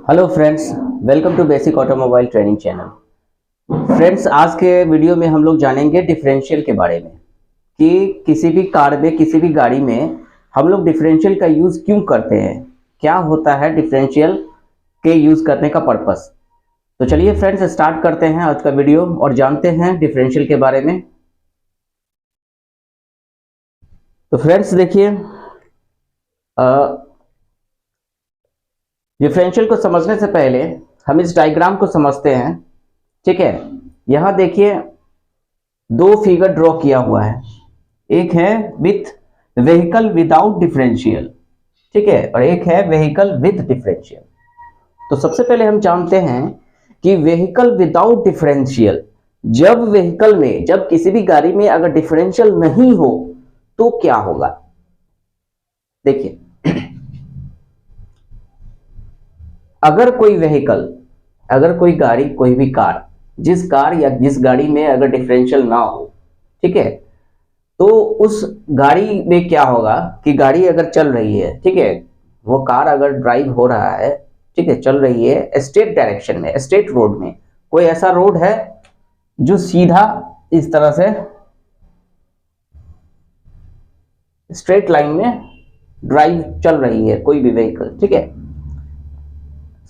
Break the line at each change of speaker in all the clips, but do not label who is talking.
Hello friends, welcome to basic automobile training channel. Friends, आज के video में हम लोग जानेंगे डिफरेंशियल के बारे में कि किसी भी कार में, किसी भी गाड़ी में हम लोग डिफरेंशियल का यूज़ क्यों करते हैं, क्या होता है डिफरेंशियल के यूज़ करने का पर्पस। तो चलिए फ्रेंड्स, स्टार्ट करते हैं आज का वीडियो और जानते हैं डिफरेंशियल के बारे में। तो फ्रेंड्स देखिए, डिफरेंशियल को समझने से पहले हम इस डायग्राम को समझते हैं। ठीक है, यहां देखिए दो फिगर ड्रॉ किया हुआ है, एक है विथ व्हीकल विदाउट डिफरेंशियल, ठीक है, और एक है व्हीकल विद डिफरेंशियल। तो सबसे पहले हम जानते हैं कि व्हीकल विदाउट डिफरेंशियल, जब व्हीकल में, जब किसी भी गाड़ी में अगर डिफरेंशियल नहीं हो तो क्या होगा। देखिए, अगर कोई व्हीकल, अगर कोई गाड़ी, कोई भी कार, जिस कार या जिस गाड़ी में अगर डिफरेंशियल ना हो, ठीक है, तो उस गाड़ी में क्या होगा कि गाड़ी अगर चल रही है, ठीक है, वो कार अगर ड्राइव हो रहा है, ठीक है, चल रही है स्ट्रेट डायरेक्शन में, स्ट्रेट रोड में, कोई ऐसा रोड है जो सीधा इस तरह से स्ट्रेट लाइन में ड्राइव चल रही है कोई भी व्हीकल, ठीक है।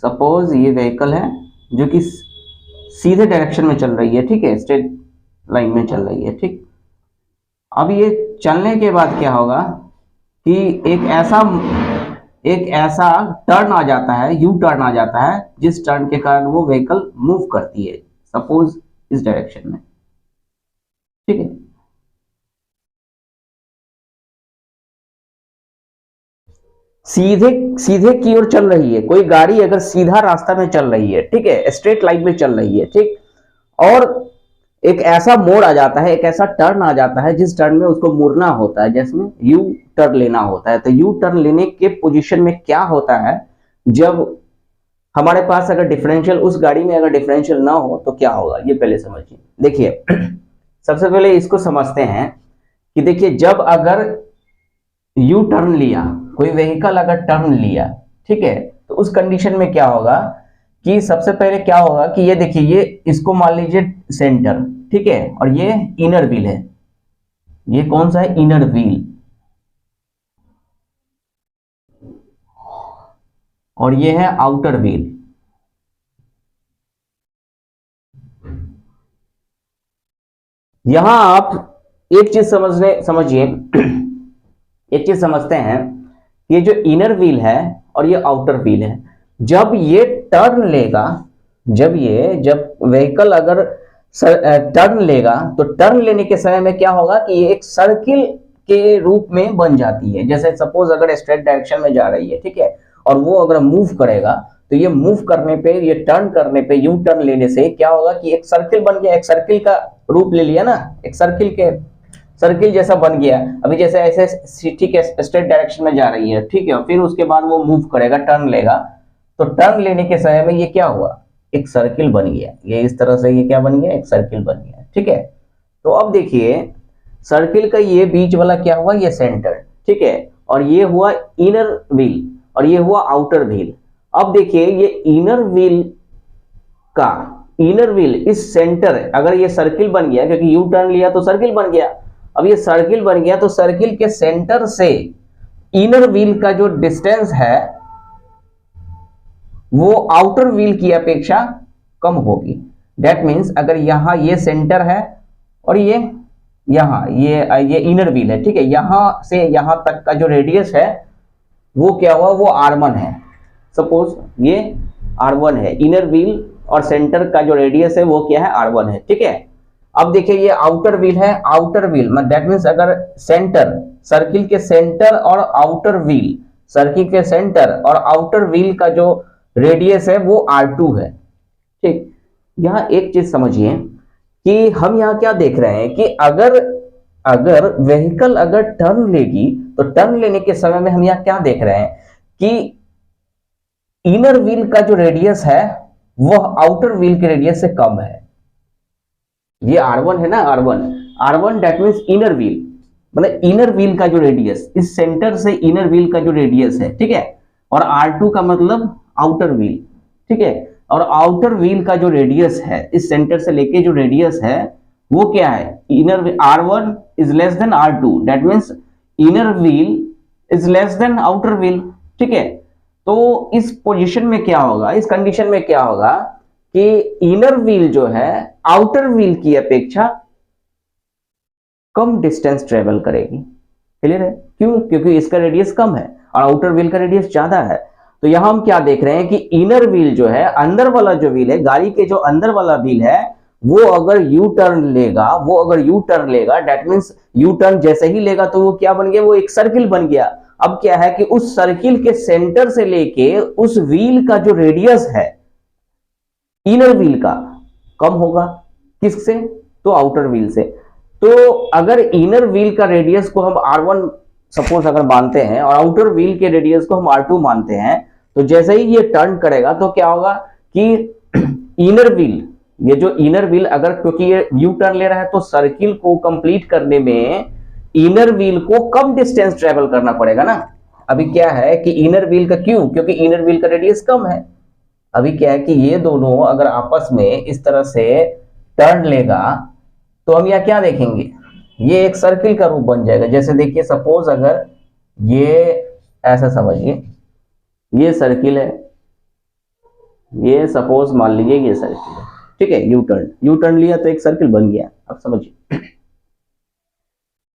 सपोज ये व्हीकल है जो कि सीधे डायरेक्शन में चल रही है, ठीक है, स्ट्रेट लाइन में चल रही है, ठीक। अब ये चलने के बाद क्या होगा कि एक ऐसा टर्न आ जाता है, यू टर्न आ जाता है, जिस टर्न के कारण वो व्हीकल मूव करती है, सपोज इस डायरेक्शन में, ठीक है। सीधे सीधे की ओर चल रही है कोई गाड़ी, अगर सीधा रास्ता में चल रही है, ठीक है, स्ट्रेट लाइन में चल रही है, ठीक, और एक ऐसा मोड़ आ जाता है, एक ऐसा टर्न आ जाता है जिस टर्न में उसको मुड़ना होता है, जिसमें यू टर्न लेना होता है। तो यू टर्न लेने के पोजीशन में क्या होता है, जब हमारे पास अगर डिफरेंशियल, उस गाड़ी में अगर डिफरेंशियल ना हो तो क्या होगा, ये पहले समझिए। देखिए, सबसे पहले इसको समझते हैं कि देखिए, जब अगर यू टर्न लिया, कोई व्हीकल अगर टर्न लिया, ठीक है, तो उस कंडीशन में क्या होगा कि सबसे पहले क्या होगा कि ये देखिए, ये इसको मान लीजिए सेंटर, ठीक है, और ये इनर व्हील है, ये कौन सा है, इनर व्हील, और ये है आउटर व्हील। यहां आप एक चीज समझिए एक चीज समझते हैं, ये जो इनर व्हील है और ये आउटर व्हील है, जब ये टर्न लेगा, जब व्हीकल अगर टर्न लेगा, तो टर्न लेने के समय में क्या होगा कि ये एक सर्किल के रूप में बन जाती है। जैसे सपोज अगर स्ट्रेट डायरेक्शन में जा रही है, ठीक है, और वो अगर मूव करेगा, तो ये मूव करने पे, ये टर्न करने पे, यू टर्न लेने से क्या होगा कि एक सर्किल बन गया, एक सर्किल का रूप ले लिया ना, एक सर्किल जैसा बन गया। अभी जैसे ऐसे, ठीक है, स्ट्रेट डायरेक्शन में जा रही है, ठीक है, फिर उसके बाद वो मूव करेगा, टर्न लेगा, तो टर्न लेने के समय में ये क्या हुआ, एक सर्किल बन गया, ये इस तरह से, ये क्या बन गया, एक सर्किल बन गया, ठीक है। तो अब देखिए, सर्किल का ये बीच वाला क्या हुआ, ये सेंटर, ठीक है, और ये हुआ इनर व्हील, और ये हुआ आउटर व्हील। अब देखिए, ये इनर व्हील इस सेंटर, अगर ये सर्किल बन गया, क्योंकि यू टर्न लिया तो सर्किल बन गया, अब ये सर्किल बन गया, तो सर्किल के सेंटर से इनर व्हील का जो डिस्टेंस है वो आउटर व्हील की अपेक्षा कम होगी। दैट मीन्स अगर यहां ये सेंटर है और ये यहां ये इनर व्हील है, ठीक है, यहां से यहां तक का जो रेडियस है वो क्या हुआ, वो R1 है। सपोज ये R1 है, इनर व्हील और सेंटर का जो रेडियस है वो क्या है, R1 है, ठीक है। अब देखिए, ये आउटर व्हील है, आउटर व्हील दैट मीन्स अगर सेंटर, सर्किल के सेंटर और आउटर व्हील, सर्किल के सेंटर और आउटर व्हील का जो रेडियस है वो R2 है, ठीक। यहां एक चीज समझिए कि हम यहां क्या देख रहे हैं कि अगर व्हीकल अगर टर्न लेगी, तो टर्न लेने के समय में हम यहां क्या देख रहे हैं कि इनर व्हील का जो रेडियस है वह आउटर व्हील के रेडियस से कम है। ये R1 है ना, R1 that means inner wheel, मतलब इनर व्हील का जो रेडियस, इस सेंटर से इनर व्हील का जो रेडियस है, ठीक है, और R2 का मतलब आउटर व्हील, ठीक है। और आउटर व्हील का जो रेडियस है, इस सेंटर से लेके जो रेडियस है वो क्या है, inner R1 is less than R2, that means inner wheel is less than outer wheel, ठीक है। तो इस पोजीशन में क्या होगा, इस कंडीशन में क्या होगा कि इनर व्हील जो है आउटर व्हील की अपेक्षा कम डिस्टेंस ट्रेवल करेगी। क्लियर है? क्यों? क्योंकि इसका रेडियस कम है और आउटर व्हील का रेडियस ज्यादा है। तो यहां हम क्या देख रहे हैं कि इनर व्हील जो है, अंदर वाला जो व्हील है, गाड़ी के जो अंदर वाला व्हील है, वो अगर यू टर्न लेगा, दैट मींस यू टर्न जैसे ही लेगा तो वो क्या बन गया, वो एक सर्किल बन गया। अब क्या है कि उस सर्किल के सेंटर से लेके उस व्हील का जो रेडियस है इनर व्हील का कम होगा। किससे? तो आउटर व्हील से। तो अगर इनर व्हील का रेडियस को हम R1 सपोज अगर मानते हैं और आउटर व्हील के रेडियस को हम R2 मानते हैं, तो जैसे ही ये टर्न करेगा तो क्या होगा कि इनर व्हील, ये जो इनर व्हील अगर, क्योंकि ये यू टर्न ले रहा है तो सर्किल को कंप्लीट करने में इनर व्हील को कम डिस्टेंस ट्रेवल करना पड़ेगा ना। अभी क्या है कि इनर व्हील का, क्यों? क्योंकि इनर व्हील का रेडियस कम है। अभी क्या है कि ये दोनों अगर आपस में इस तरह से टर्न लेगा तो हम यहाँ क्या देखेंगे, ये एक सर्किल का रूप बन जाएगा। जैसे देखिए, सपोज अगर ये ऐसा समझिए, ये सर्किल है, ये सपोज मान लीजिए ये सर्किल है, ठीक है। यू टर्न लिया तो एक सर्किल बन गया। अब समझिए,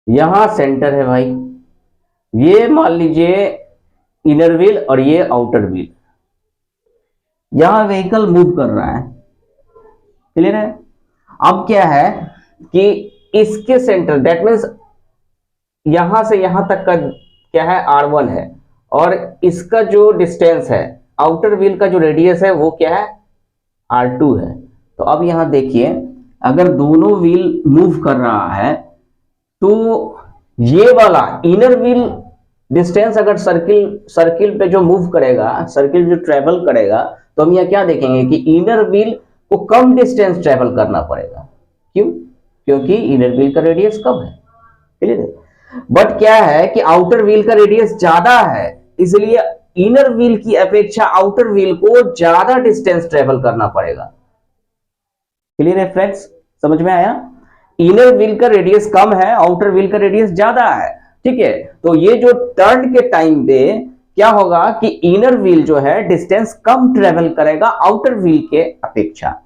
यहां सेंटर है भाई, ये मान लीजिए इनर व्हील और ये आउटर व्हील, यहां व्हीकल मूव कर रहा है। क्लियर है? अब क्या है कि इसके सेंटर, दैट मीन्स यहां से यहां तक का क्या है, R1 है, और इसका जो डिस्टेंस है, आउटर व्हील का जो रेडियस है वो क्या है, R2 है। तो अब यहां देखिए, अगर दोनों व्हील मूव कर रहा है तो ये वाला इनर व्हील डिस्टेंस अगर सर्किल पे जो मूव करेगा, सर्किल जो ट्रेवल करेगा, तो हम यहां क्या देखेंगे कि इनर व्हील को कम डिस्टेंस ट्रेवल करना पड़ेगा। क्यों? क्योंकि इनर व्हील का रेडियस कम है। क्लियर है? बट क्या है कि आउटर व्हील का रेडियस ज्यादा है, इसलिए इनर व्हील की अपेक्षा आउटर व्हील को ज्यादा डिस्टेंस ट्रेवल करना पड़ेगा। क्लियर है फ्रेंड्स? समझ में आया? इनर व्हील का रेडियस कम है, आउटर व्हील का रेडियस ज्यादा है, ठीक है। तो ये जो टर्न के टाइम पे क्या होगा कि इनर व्हील जो है डिस्टेंस कम ट्रेवल करेगा आउटर व्हील के अपेक्षा।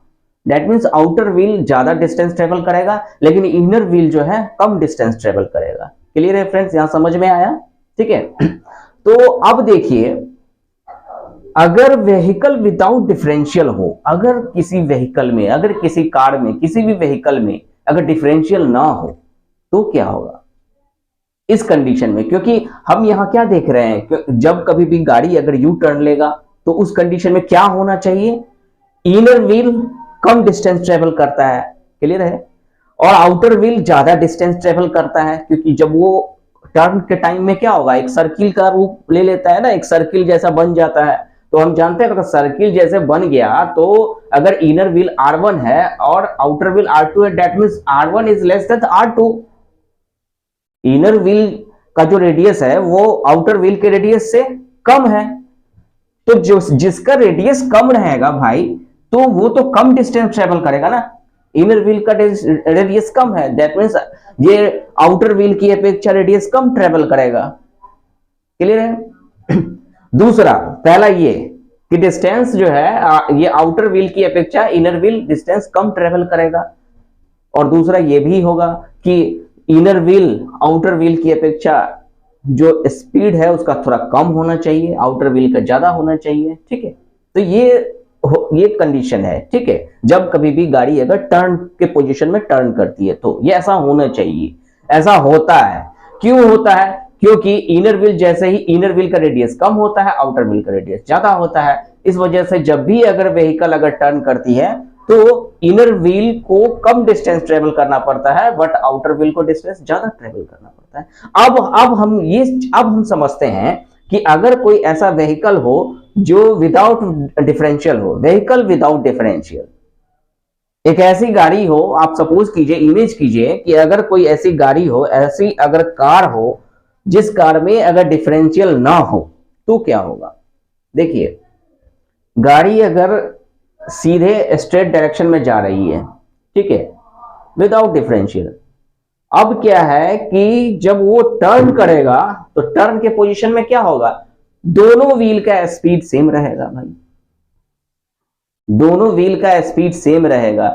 दैट मींस आउटर व्हील ज्यादा डिस्टेंस ट्रेवल करेगा, लेकिन इनर व्हील जो है कम डिस्टेंस ट्रेवल करेगा। क्लियर है फ्रेंड्स? यहां समझ में आया? ठीक है। तो अब देखिए, अगर व्हीकल विदाउट डिफरेंशियल हो, अगर किसी व्हीकल में, अगर किसी कार में, किसी भी व्हीकल में अगर डिफरेंशियल ना हो तो क्या होगा इस कंडीशन में? क्योंकि हम यहां क्या देख रहे हैं कि जब कभी भी गाड़ी अगर यू टर्न लेगा तो उस कंडीशन में क्या होना चाहिए, इनर व्हील कम डिस्टेंस ट्रेवल करता है। क्लियर है? और आउटर व्हील ज्यादा डिस्टेंस ट्रेवल करता है, क्योंकि जब वो टर्न के टाइम में क्या होगा, एक सर्किल का रूप ले लेता है ना, एक सर्किल जैसा बन जाता है। तो हम जानते हैं अगर सर्किल जैसे बन गया तो अगर इनर व्हील R1 है और आउटर व्हील R2 है, that means R1 is less than R2। Inner wheel का जो रेडियस है वो आउटर व्हील के रेडियस से कम है। तो जो जिसका रेडियस कम रहेगा भाई, तो वो तो कम डिस्टेंस ट्रेवल करेगा ना। इनर व्हील का रेडियस कम है, दैट मींस ये आउटर व्हील की अपेक्षा रेडियस कम ट्रेवल करेगा। क्लियर है? दूसरा, पहला ये कि डिस्टेंस जो है ये आउटर व्हील की अपेक्षा इनर व्हील डिस्टेंस कम ट्रेवल करेगा, और दूसरा ये भी होगा कि इनर व्हील आउटर व्हील की अपेक्षा जो स्पीड है उसका थोड़ा कम होना चाहिए, आउटर व्हील का ज्यादा होना चाहिए। ठीक है? तो ये कंडीशन है। ठीक है? जब कभी भी गाड़ी अगर टर्न के पोजीशन में टर्न करती है तो ये ऐसा होना चाहिए। ऐसा होता है। क्यों होता है? क्योंकि इनर व्हील जैसे ही इनर व्हील का रेडियस कम होता है, आउटर व्हील का रेडियस ज्यादा होता है। इस वजह से जब भी अगर व्हीकल अगर टर्न करती है तो इनर व्हील को कम डिस्टेंस ट्रेवल करना पड़ता है, बट आउटर व्हील को डिस्टेंस ज्यादा ट्रेवल करना पड़ता है। अब हम समझते हैं कि अगर कोई ऐसा व्हीकल हो जो विदाउट डिफरेंशियल हो, व्हीकल विदाउट डिफरेंशियल, एक ऐसी गाड़ी हो, आप सपोज कीजिए, इमेज कीजिए कि अगर कोई ऐसी गाड़ी हो, ऐसी अगर कार हो जिस कार में अगर डिफरेंशियल ना हो तो क्या होगा। देखिए, गाड़ी अगर सीधे स्ट्रेट डायरेक्शन में जा रही है, ठीक है, विदाउट डिफरेंशियल, अब क्या है कि जब वो टर्न करेगा तो टर्न के पोजीशन में क्या होगा, दोनों व्हील का स्पीड सेम रहेगा भाई, दोनों व्हील का स्पीड सेम रहेगा।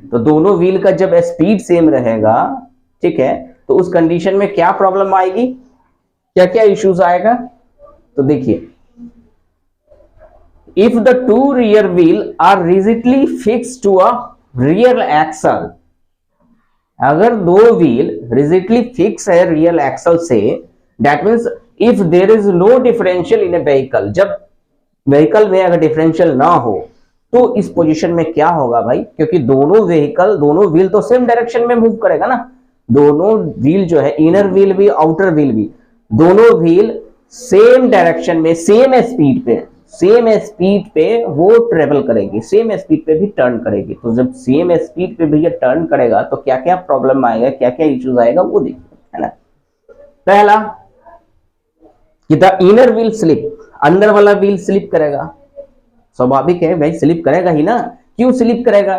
तो दोनों व्हील का जब स्पीड सेम रहेगा, ठीक है, तो उस कंडीशन में क्या प्रॉब्लम आएगी, क्या क्या इश्यूज आएगा, तो देखिए, if the two rear wheel are rigidly fix to a rear axle, अगर दो व्हील रिजिडली फिक्स है रियल एक्सल से, that means if there is no differential in a vehicle, जब व्हीकल में अगर डिफरेंशियल ना हो तो इस पोजीशन में क्या होगा भाई, क्योंकि दोनों व्हीकल, दोनों व्हील तो सेम डायरेक्शन में मूव करेगा ना, दोनों व्हील जो है, इनर व्हील भी आउटर व्हील भी, दोनों व्हील सेम डायरेक्शन में सेम स्पीड पे वो ट्रेवल करेगी, सेम स्पीड पे भी टर्न करेगी। तो जब सेम स्पीड पे भी ये टर्न करेगा तो क्या क्या प्रॉब्लम आएगा, क्या क्या इश्यूज आएगा वो देखिए, है ना। पहला कि द इनर व्हील स्लिप, अंदर वाला व्हील स्लिप करेगा, स्वाभाविक है भाई, स्लिप करेगा ही ना। क्यों स्लिप करेगा,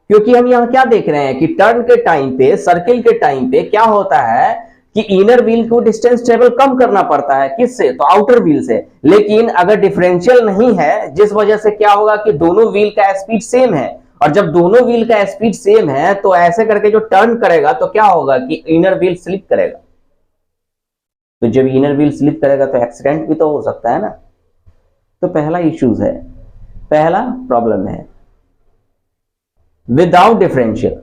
क्योंकि हम यहाँ क्या देख रहे हैं कि टर्न के टाइम पे, सर्किल के टाइम पे क्या होता है कि इनर व्हील को डिस्टेंस ट्रेवल कम करना पड़ता है, किससे, तो आउटर व्हील से। लेकिन अगर डिफरेंशियल नहीं है, जिस वजह से क्या होगा कि दोनों व्हील का स्पीड सेम है, और जब दोनों व्हील का स्पीड सेम है तो ऐसे करके जो टर्न करेगा तो क्या होगा कि इनर व्हील स्लिप करेगा। तो जब इनर व्हील स्लिप करेगा तो एक्सीडेंट भी तो हो सकता है ना। तो पहला इश्यूज है, पहला प्रॉब्लम है विदाउट डिफरेंशियल,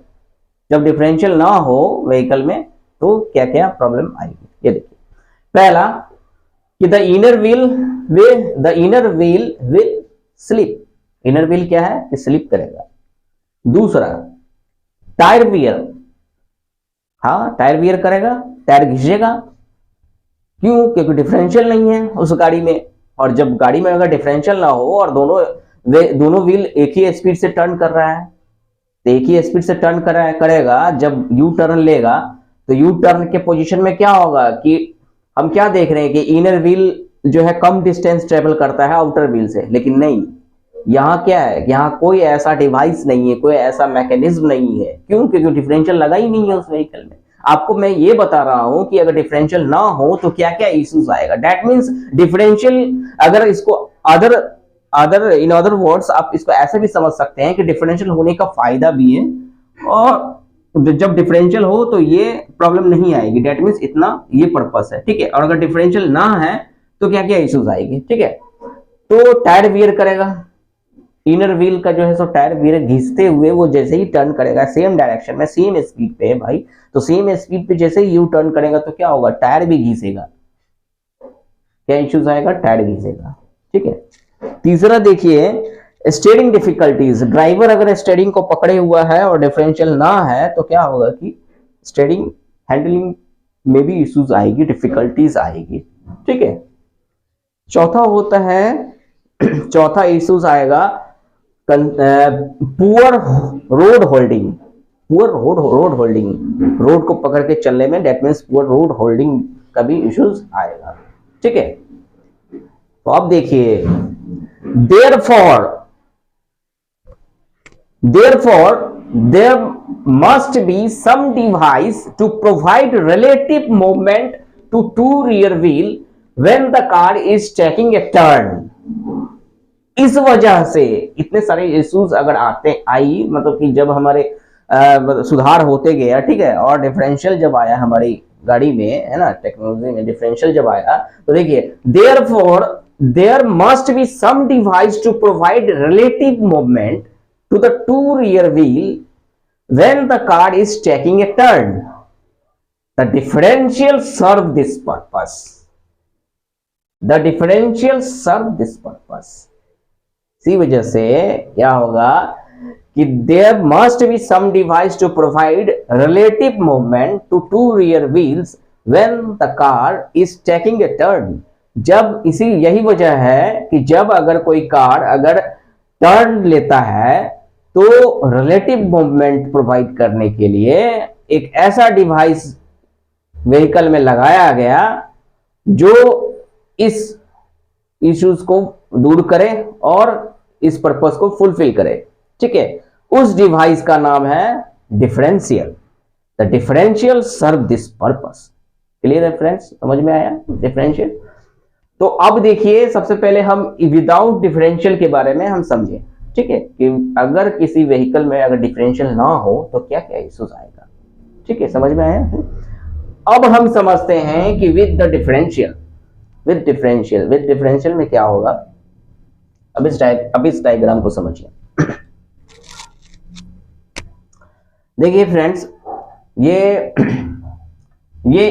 जब डिफरेंशियल ना हो व्हीकल में तो क्या क्या प्रॉब्लम आएगी, ये देखिए। पहला कि the inner wheel will slip, inner wheel क्या है कि स्लिप करेगा। दूसरा टायर वियर, हाँ टायर वियर करेगा, टायर घिसेगा। क्यों, क्योंकि डिफरेंशियल नहीं है उस गाड़ी में, और जब गाड़ी में अगर डिफरेंशियल ना हो और दोनों व्हील एक ही स्पीड से टर्न कर रहा है, तो एक ही स्पीड से टर्न करेगा, जब यू टर्न लेगा तो यू टर्न के पोजीशन में क्या होगा कि हम क्या देख रहे हैं कि इनर व्हील जो है कम डिस्टेंस ट्रेवल करता है आउटर व्हील से, लेकिन नहीं, यहाँ क्या है, यहाँ कोई ऐसा डिवाइस नहीं है, कोई ऐसा मैकेनिज्म नहीं है। क्यों, क्योंकि डिफरेंशियल लगा ही नहीं है उस व्हीकल में। आपको मैं ये बता रहा हूं कि अगर डिफरेंशियल ना हो तो क्या क्या इश्यूज आएगा। दैट मींस डिफरेंशियल, अगर इसको इन अदर वर्ड्स आप इसको ऐसे भी समझ सकते हैं कि डिफरेंशियल होने का फायदा भी है, और जब डिफरेंशियल हो तो ये प्रॉब्लम नहीं आएगी। दैट मींस इतना ये पर्पस है, ठीक है। और अगर डिफरेंशियल ना है तो क्या क्या इश्यूज आएगी, ठीक है। तो टायर वियर करेगा, इनर व्हील का जो है सो टायर व्हील घिसते हुए वो जैसे ही टर्न करेगा सेम डायरेक्शन में, सेम स्पीड पे है भाई, तो सेम स्पीड पे जैसे ही यू टर्न करेगा तो क्या होगा, टायर भी घिसेगा। क्या इश्यूज आएगा, टायर घिसेगा, ठीक है। तीसरा देखिए स्टीयरिंग डिफिकल्टीज, ड्राइवर अगर स्टीयरिंग को पकड़े हुआ है और डिफरेंशियल ना है तो क्या होगा कि स्टीयरिंग हैंडलिंग में भी इश्यूज आएगी, डिफिकल्टीज आएगी, ठीक है। चौथा होता है, चौथा इश्यूज आएगा पुअर रोड होल्डिंग, रोड को पकड़ के चलने में, that means poor road holding का भी इश्यूज आएगा, ठीक है। तो अब देखिए, therefore there must be some device to provide relative movement to two rear wheel when the car is taking a turn। इस वजह से इतने सारे इश्यूज अगर आई, मतलब कि जब हमारे सुधार होते गया, ठीक है, और डिफरेंशियल जब आया हमारी गाड़ी में, है ना, टेक्नोलॉजी में डिफरेंशियल जब आया, तो देखिए therefore there must be some device to provide relative movement to the two rear wheel when the car is taking a turn। The differential serve this purpose, the differential serve this purpose। इसी वजह से क्या होगा कि there must be some device to provide relative movement to two rear wheels when the car is taking a turn। जब यही वजह है कि जब अगर कोई कार अगर टर्न लेता है तो रिलेटिव मूवमेंट प्रोवाइड करने के लिए एक ऐसा डिवाइस व्हीकल में लगाया गया जो इस इश्यूज को दूर करे और इस पर्पस को फुलफिल करे, ठीक है, उस डिवाइस का नाम है differential. The differential serve this purpose. Clear है फ्रेंड्स, समझ में आया डिफरेंशियल? तो अब देखिए सबसे पहले हम विदाउट डिफरेंशियल के बारे में हम समझे, ठीक है, कि अगर किसी व्हीकल में अगर डिफरेंशियल ना हो तो क्या क्या इश्यूज आएगा, ठीक है, समझ में आया? अब हम समझते हैं कि विद डिफरेंशियल में क्या होगा। अब इस डायग्राम को समझिए। देखिए फ्रेंड्स, ये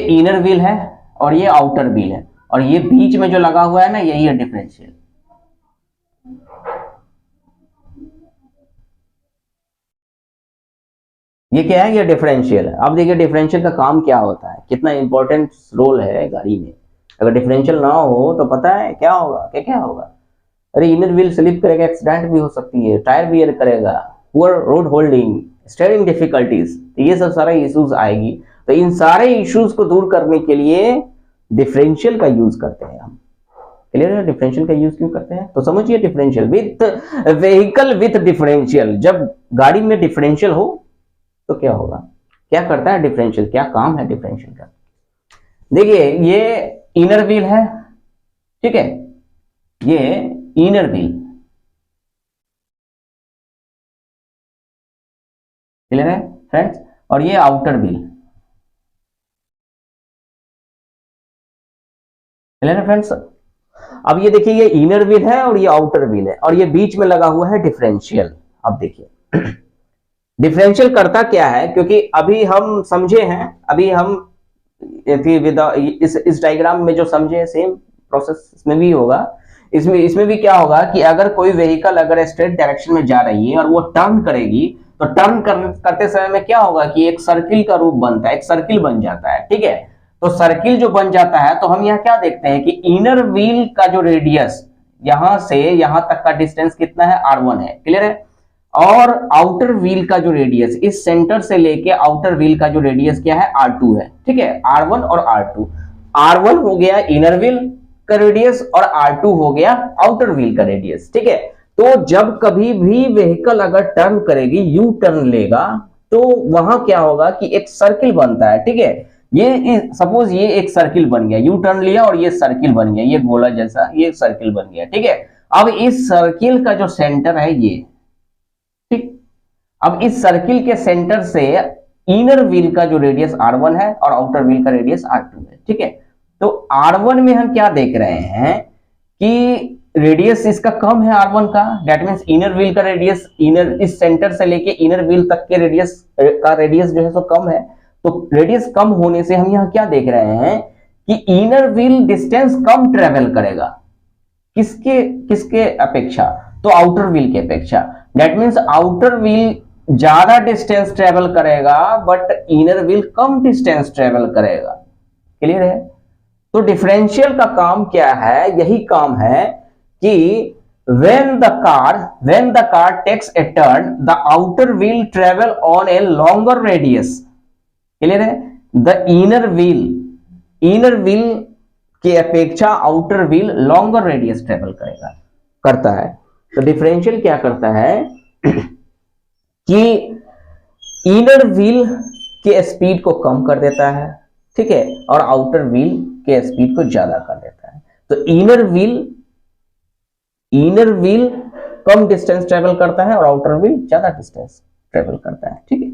इनर व्हील है और ये आउटर व्हील है, और ये बीच में जो लगा हुआ है ना, यही है डिफरेंशियल। ये क्या है? ये डिफरेंशियल है। अब देखिए डिफरेंशियल का काम क्या होता है, कितना इंपॉर्टेंट रोल है गाड़ी में। अगर डिफरेंशियल ना हो तो पता है क्या होगा, क्या क्या होगा? अरे इनर व्हील स्लिप करेगा, एक्सीडेंट भी हो सकती है, टायर वियर करेगा, poor road holding, steering difficulties, ये सब सारे इश्यूज आएगी। तो इन सारे इश्यूज को दूर करने के लिए डिफरेंशियल का यूज करते हैं हम। क्लियर है? डिफरेंशियल का यूज क्यों करते हैं तो समझिए। Differential with vehicle with differential, जब गाड़ी में डिफरेंशियल हो तो क्या होगा, क्या करता है डिफरेंशियल, क्या काम है डिफरेंशियल का? देखिए ये इनर व्हील है, ठीक है, ये इनर व्हील, क्लियर है फ्रेंड्स, और ये आउटर व्हील, क्लियर है फ्रेंड्स। अब ये देखिए ये इनर व्हील है और ये आउटर व्हील है, और ये बीच में लगा हुआ है डिफरेंशियल। अब देखिए डिफरेंशियल करता क्या है, क्योंकि अभी हम समझे हैं, अभी हम इस डायग्राम में जो समझे सेम प्रोसेस इसमें भी होगा। इसमें भी क्या होगा कि अगर कोई व्हीकल अगर स्ट्रेट डायरेक्शन में जा रही है और वो टर्न करेगी, तो टर्न करते समय में क्या होगा कि एक सर्किल का रूप बनता है, एक सर्किल बन जाता है, ठीक है। तो सर्किल जो बन जाता है, तो हम यहाँ क्या देखते हैं कि इनर व्हील का जो रेडियस यहां से यहां तक का डिस्टेंस कितना है, R1 है, क्लियर है। और आउटर व्हील का जो रेडियस, इस सेंटर से लेके आउटर व्हील का जो रेडियस क्या है, R2 है, ठीक है, R1 और R2। R1 हो गया इनर व्हील का रेडियस और R2 हो गया आउटर व्हील का रेडियस, ठीक है। तो जब कभी भी व्हीकल अगर टर्न करेगी, यू टर्न लेगा, तो वहां क्या होगा कि एक सर्किल बनता है, ठीक है। ये सपोज ये एक सर्किल बन गया, यू टर्न लिया और ये सर्किल बन गया, ये गोला जैसा ये सर्किल बन गया, ठीक है। अब इस सर्किल का जो सेंटर है ये, ठीक, अब इस सर्किल के सेंटर से इनर व्हील का जो रेडियस R1 है और आउटर व्हील का रेडियस R2 है, ठीक है। तो R1 में हम क्या देख रहे हैं कि रेडियस इसका कम है R1 का, दैट मींस इनर व्हील का रेडियस, इनर इस सेंटर से लेके इनर व्हील तक के रेडियस जो है सो कम है। तो रेडियस कम होने से हम यहां क्या देख रहे हैं कि इनर व्हील डिस्टेंस कम ट्रेवल करेगा, किसके किसके अपेक्षा, तो आउटर व्हील के अपेक्षा। दैट मींस आउटर व्हील ज्यादा डिस्टेंस ट्रेवल करेगा but inner wheel come distance travel करेगा, क्लियर है। तो डिफरेंशियल का काम क्या है, यही काम है कि when the car takes a turn, the outer wheel travel on a longer radius, clear है। द इनर व्हील की अपेक्षा outer wheel longer radius travel करता है। तो डिफरेंशियल क्या करता है कि इनर व्हील के स्पीड को कम कर देता है, ठीक है, और आउटर व्हील के स्पीड को ज्यादा कर देता है। तो इनर व्हील कम डिस्टेंस ट्रेवल करता है और आउटर व्हील ज्यादा डिस्टेंस ट्रेवल करता है, ठीक है।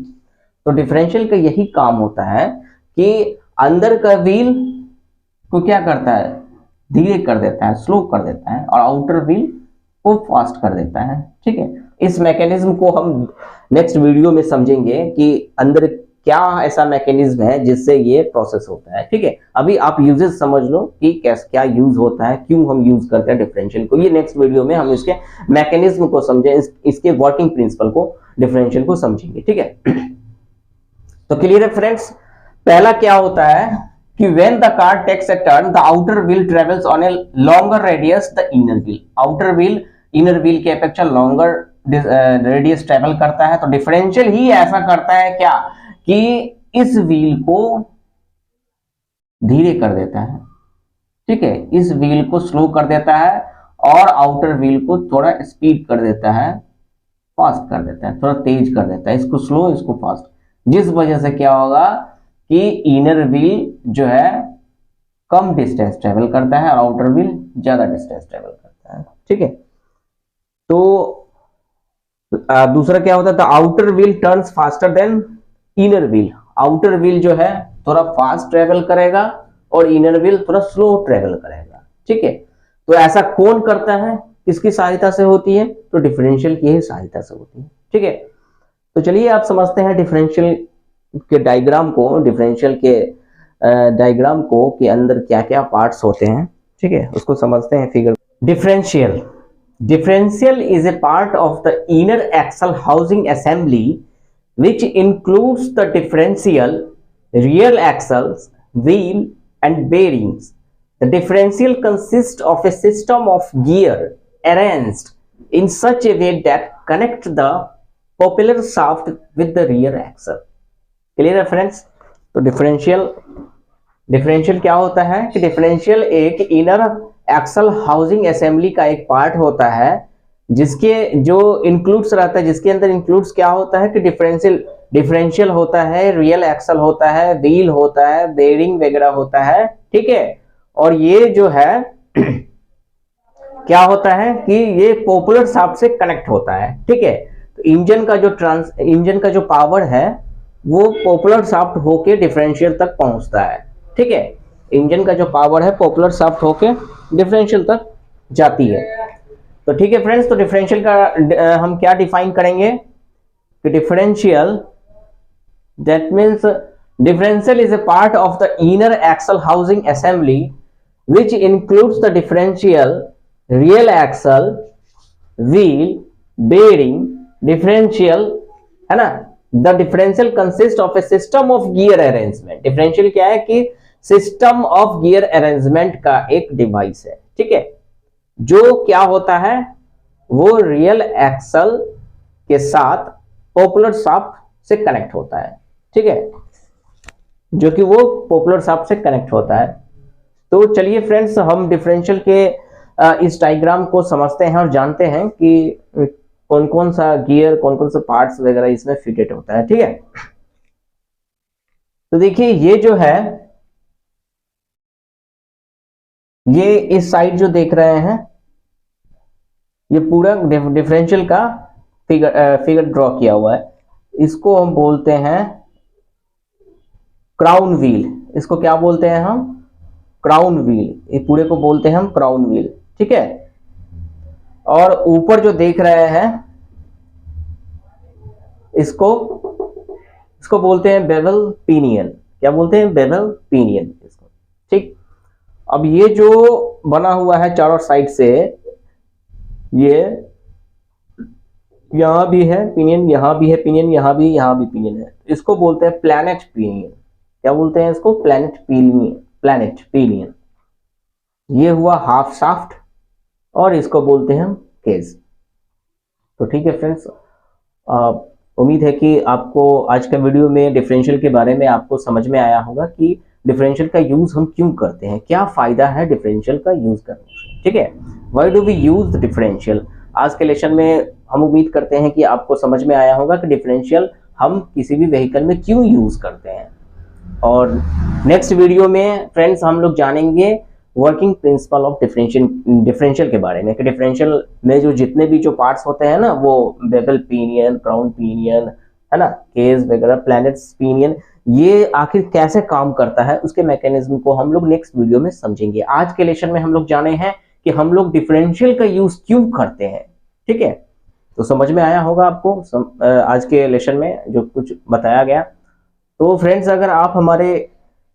तो डिफरेंशियल का यही काम होता है कि अंदर का व्हील को क्या करता है, धीरे कर देता है, स्लो कर देता है, और आउटर व्हील को फास्ट कर देता है, ठीक है। इस मैकेनिज्म को हम नेक्स्ट वीडियो में समझेंगे कि अंदर क्या ऐसा मैकेनिज्म है जिससे ये प्रोसेस होता है, ठीक है। अभी आप यूजेस समझ लो कि क्या यूज होता है, क्यों हम यूज करते हैं डिफरेंशियल को। ये नेक्स्ट वीडियो में हम इसके मैकेनिज्म को समझें, इसके वर्किंग प्रिंसिपल को, डिफरेंशियल को समझेंगे, ठीक है। तो क्लियर है फ्रेंड्स, पहला क्या होता है कि when the car takes a turn, the outer wheel travels on a longer radius the inner wheel, outer wheel inner wheel के अपेक्षा longer रेडियस ट्रेवल करता है। तो डिफरेंशियल ही ऐसा करता है क्या कि इस व्हील को धीरे कर देता है, ठीक है, इस व्हील को स्लो कर देता है और आउटर व्हील को थोड़ा स्पीड कर देता है, फास्ट कर देता है, थोड़ा तेज कर देता है, इसको स्लो इसको फास्ट, जिस वजह से क्या होगा कि इनर व्हील जो है कम डिस्टेंस ट्रेवल करता है और आउटर व्हील ज्यादा डिस्टेंस ट्रेवल करता है। ठीक है, तो दूसरा क्या होता है, the outer wheel turns faster than inner wheel. Outer wheel जो है थोड़ा फास्ट ट्रेवल करेगा और इनर व्हील थोड़ा स्लो ट्रेवल करेगा। ठीक है, तो ऐसा कौन करता है, किसकी सहायता से होती है, तो डिफरेंशियल की ही सहायता से होती है। ठीक है, तो चलिए आप समझते हैं डिफरेंशियल के डायग्राम को, डिफरेंशियल के डायग्राम को के अंदर क्या क्या पार्ट्स होते हैं। ठीक है, उसको समझते हैं figure. Differential, differential is a part of the inner axle housing assembly which includes the differential, rear axles, wheel and bearings. The differential consists of a system of gear arranged in such a way that connect the propeller shaft with the rear axle. Clear है friends? तो differential क्या होता है कि differential एक inner axle housing assembly का एक part होता है जिसके जो इंक्लूड्स रहता है, जिसके अंदर इंक्लूड्स क्या होता है कि डिफरेंशियल होता है, रियल एक्सल होता है, व्हील होता है, बेयरिंग वगैरह होता है। ठीक है, और ये जो है क्या होता है कि ये पॉपुलर शाफ्ट से कनेक्ट होता है। ठीक है, तो इंजन का जो पावर है वो पॉपुलर शाफ्ट होके डिफरेंशियल तक पहुंचता है। ठीक है, इंजन का जो पावर है पॉपुलर शाफ्ट होके डिफरेंशियल तक जाती है। तो ठीक है फ्रेंड्स, तो डिफरेंशियल का हम क्या डिफाइन करेंगे कि differential that means differential is a part of the inner axle housing assembly which includes the differential, real axle, wheel, bearing, differential, है ना। The differential consist of a system of gear arrangement. Differential क्या है कि system of gear arrangement का एक device है। ठीक है, जो क्या होता है वो रियल एक्सल के साथ पॉपुलर शाफ्ट से कनेक्ट होता है। ठीक है, जो कि वो पॉपुलर शाफ्ट से कनेक्ट होता है। तो चलिए फ्रेंड्स, हम डिफरेंशियल के इस डायग्राम को समझते हैं और जानते हैं कि कौन कौन सा गियर, कौन कौन सा पार्ट्स वगैरह इसमें फिटेड होता है। ठीक है, तो देखिए ये जो है, ये इस साइड जो देख रहे हैं ये पूरा डिफरेंशियल का फिगर ड्रॉ किया हुआ है। इसको हम बोलते हैं क्राउन व्हील। इसको क्या बोलते हैं हम, क्राउन व्हील। ये पूरे को बोलते हैं हम क्राउन व्हील। ठीक है, और ऊपर जो देख रहे हैं इसको बोलते हैं बेवल पिनियन। क्या बोलते हैं, बेवल पिनियन इसको। ठीक, अब ये जो बना हुआ है चारों साइड से, ये यहां भी है पिनियन, यहां भी है पिनियन, यहां भी पिनियन है। इसको बोलते हैं प्लैनेट पिनियन। क्या बोलते हैं इसको, प्लैनेट पिनियन। ये हुआ हाफ शाफ्ट और इसको बोलते हैं हम केज। तो ठीक है फ्रेंड्स, उम्मीद है कि आपको आज का वीडियो में डिफरेंशियल के बारे में आपको समझ में आया होगा कि डिफरेंशियल का यूज हम क्यों करते हैं, क्या फायदा है डिफरेंशियल का यूज करने से। ठीक है, why do we use the differential. आज के लेसन में हम उम्मीद करते हैं कि आपको समझ में आया होगा कि डिफरेंशियल हम किसी भी व्हीकल में क्यों यूज करते हैं। और नेक्स्ट वीडियो में फ्रेंड्स हम लोग जानेंगे वर्किंग प्रिंसिपल ऑफ डिफरेंशियल के बारे में कि डिफरेंशियल में जो जितने भी जो पार्ट्स होते हैं ना, वो बेवल पिनियन, क्राउन पिनियन, है ना, केज वगैरह, प्लैनेट्स पिनियन, ये आखिर कैसे काम करता है उसके मैकेनिज्म को हम लोग नेक्स्ट वीडियो में समझेंगे। आज के लेसन में हम लोग जाने हैं कि हम लोग डिफरेंशियल का यूज क्यों करते हैं। ठीक है, तो समझ में आया होगा आपको आज के लेसन में जो कुछ बताया गया। तो फ्रेंड्स, अगर आप हमारे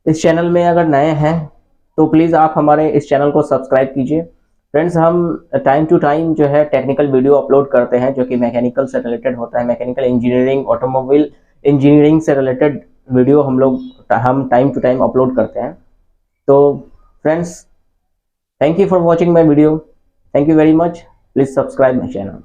इस चैनल में अगर नए हैं तो प्लीज़ आप हमारे इस चैनल को सब्सक्राइब कीजिए। फ्रेंड्स, हम टाइम टू टाइम जो है टेक्निकल वीडियो अपलोड करते हैं जो कि मैकेनिकल से रिलेटेड होता है, मैकेनिकल इंजीनियरिंग, ऑटोमोबाइल इंजीनियरिंग से रिलेटेड वीडियो हम टाइम टू टाइम अपलोड करते हैं। तो friends, thank you for watching my video, thank you very much, please subscribe my channel.